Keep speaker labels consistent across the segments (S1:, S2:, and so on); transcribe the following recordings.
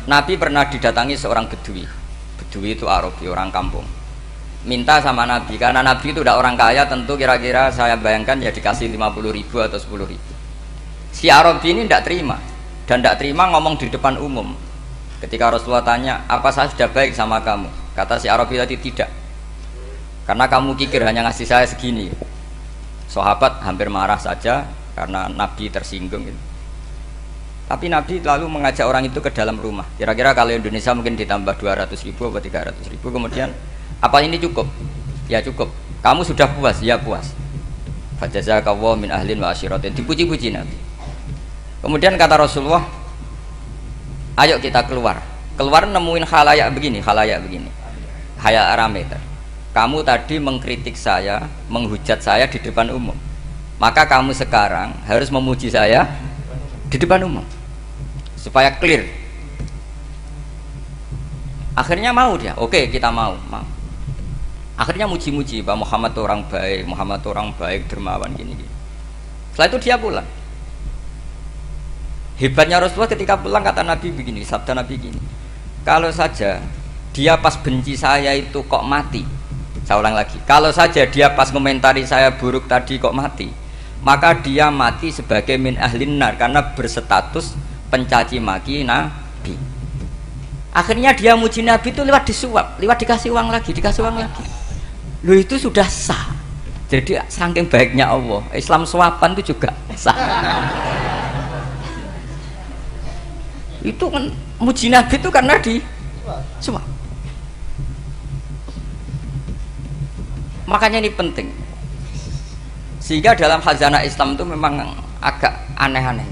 S1: Nabi pernah didatangi seorang bedui. Bedui itu Arabi, orang kampung. Minta sama Nabi, karena Nabi itu udah orang kaya, tentu kira-kira saya bayangkan ya dikasih 50.000 atau 10.000. Si Arabi ini tidak terima, dan tidak terima ngomong di depan umum. Ketika Rasulullah tanya, apa saya sudah baik sama kamu? Kata si Arabi tadi, tidak, karena kamu kikir hanya ngasih saya segini. Sahabat hampir marah saja karena Nabi tersinggung gitu. Tapi Nabi lalu mengajak orang itu ke dalam rumah. Kira-kira kalau Indonesia mungkin ditambah 200.000 atau 300.000. Kemudian, apa ini cukup? Ya cukup. Kamu sudah puas? Ya puas. Fajazakallahu min ahlin wa asyiratin. Dipuji-puji Nabi. Kemudian kata Rasulullah, ayo kita keluar. Keluar nemuin khalayak begini. Khalayak rame. Kamu tadi mengkritik saya, menghujat saya di depan umum. Maka kamu sekarang harus memuji saya di depan umum supaya clear. Akhirnya mau dia, oke kita mau. Akhirnya muji-muji bahwa Muhammad orang baik, dermawan gini. Setelah itu dia pulang. Hebatnya Rasulullah ketika pulang, kata Nabi begini, sabda Nabi gini, kalau saja dia pas benci saya itu kok mati, saya ulang lagi, kalau saja dia pas komentari saya buruk tadi kok mati, maka dia mati sebagai min ahlin nar, karena berstatus pencaci maki Nabi. Akhirnya dia muji Nabi itu lewat disuap, lewat dikasih uang lagi. Loh, itu sudah sah. Jadi saking baiknya Allah, Islam suapan itu juga sah. Itu kan muji Nabi itu karena disuap. Makanya ini penting. Sehingga dalam khazanah Islam itu memang agak aneh-aneh.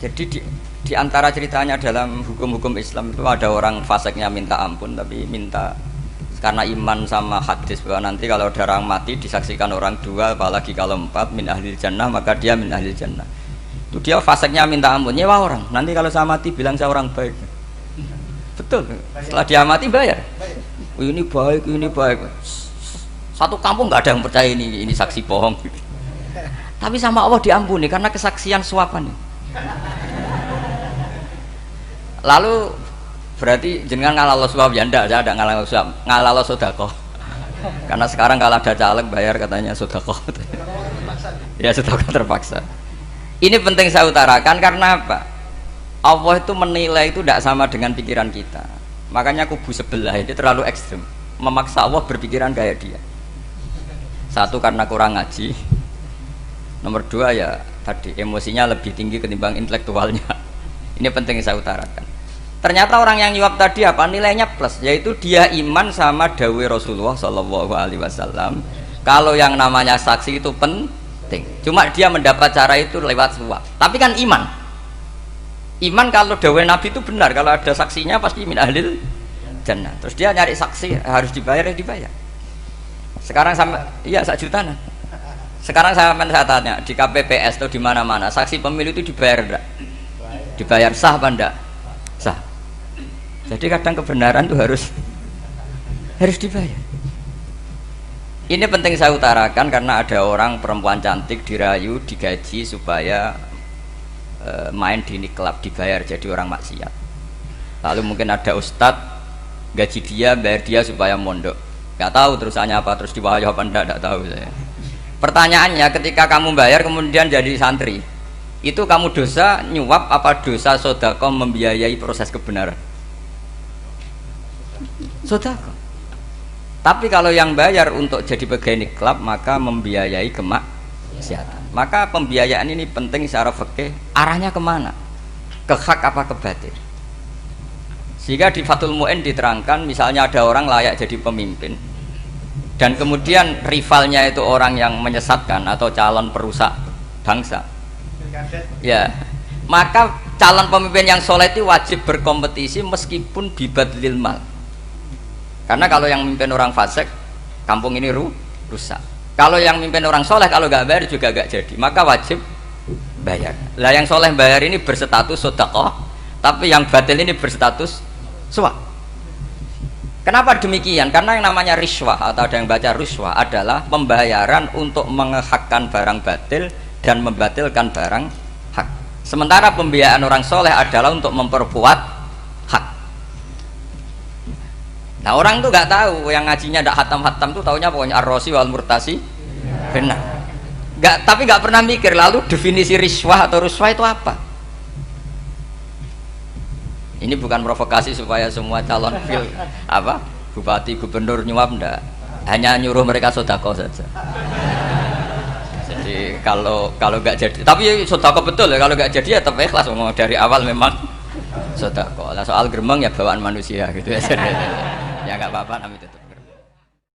S1: Jadi di antara ceritanya dalam hukum-hukum Islam itu ada orang fasiknya minta ampun, tapi minta karena iman sama hadis bahwa nanti kalau ada orang mati disaksikan orang dua, apalagi kalau 4 min ahli jannah, maka dia min ahli jannah. Itu dia fasiknya minta ampun, nyewa orang. Nanti kalau saya mati bilang saya orang baik. Betul. Setelah dia mati bayar. Oh, ini baik. Satu kampung nggak ada yang percaya ini saksi bohong. Tapi sama Allah diampuni karena kesaksian suapan. Lalu berarti jenengan ngalalo suap ya? Enggak, saya ada ngalalo suap, ngalalo sedekah. Karena sekarang kalau ada caleg bayar katanya sedekah. Ya sedekah terpaksa. Ini penting saya utarakan karena apa? Allah itu menilai itu tidak sama dengan pikiran kita. Makanya kubu sebelah ini terlalu ekstrim, memaksa Allah berpikiran kayak dia. Satu karena kurang ngaji. Nomor dua ya tadi emosinya lebih tinggi ketimbang intelektualnya. Ini penting saya utarakan. Ternyata orang yang nyuap tadi apa nilainya plus, yaitu dia iman sama dawuh Rasulullah Shallallahu Alaihi Wasallam. Kalau yang namanya saksi itu penting, cuma dia mendapat cara itu lewat suap. Tapi kan iman kalau dawuh Nabi itu benar, kalau ada saksinya pasti min ahlil jannah. Terus dia nyari saksi harus dibayar. Sekarang sama iya 1 juta nah. Sekarang saya tanya di KPPS atau di mana-mana saksi pemilu itu dibayar enggak? Dibayar sah apa enggak? Sah. Jadi kadang kebenaran itu harus dibayar. Ini penting saya utarakan karena ada orang perempuan cantik dirayu, digaji supaya main di klub, dibayar jadi orang maksiat. Lalu mungkin ada ustadz gaji dia, bayar dia supaya mondok. Gak tahu terusannya apa, terus diwayah apa enggak tahu saya. Pertanyaannya, ketika kamu bayar kemudian jadi santri, itu kamu dosa nyuap apa dosa sedekah membiayai proses kebenaran? Sedekah. Tapi kalau yang bayar untuk jadi pegawai klub maka membiayai kemaksiatan. Maka pembiayaan ini penting secara fikih. Arahnya kemana? Ke hak apa ke batil? Sehingga di Fathul Mu'in diterangkan, misalnya ada orang layak jadi pemimpin dan kemudian rivalnya itu orang yang menyesatkan atau calon perusak bangsa, ya maka calon pemimpin yang soleh itu wajib berkompetisi meskipun bibadlil mal. Karena kalau yang memimpin orang fasik, kampung ini rusak. Kalau yang memimpin orang soleh, kalau nggak bayar juga nggak jadi, maka wajib bayar. Lah yang soleh bayar ini berstatus sedekah, tapi yang batil ini berstatus suap. Kenapa demikian? Karena yang namanya riswah atau ada yang baca riswah adalah pembayaran untuk mengehakkan barang batil dan membatilkan barang hak. Sementara pembiayaan orang soleh adalah untuk memperkuat Nah orang tuh nggak tahu, yang ngajinya ndak hatam-hatam tuh taunya pokoknya ar-rosi wal murtasi benar. Nggak, tapi nggak pernah mikir lalu definisi riswah atau ruswah itu apa. Ini bukan provokasi supaya semua calon bupati gubernur nyuap, ndak, hanya nyuruh mereka sedekah saja. Jadi kalau nggak jadi, tapi sedekah betul ya, kalau nggak jadi ya tetap ikhlas, dari awal memang sedekah. Soal geremeng ya bawaan manusia gitu ya. Ya nggak apa-apa, namanya itu.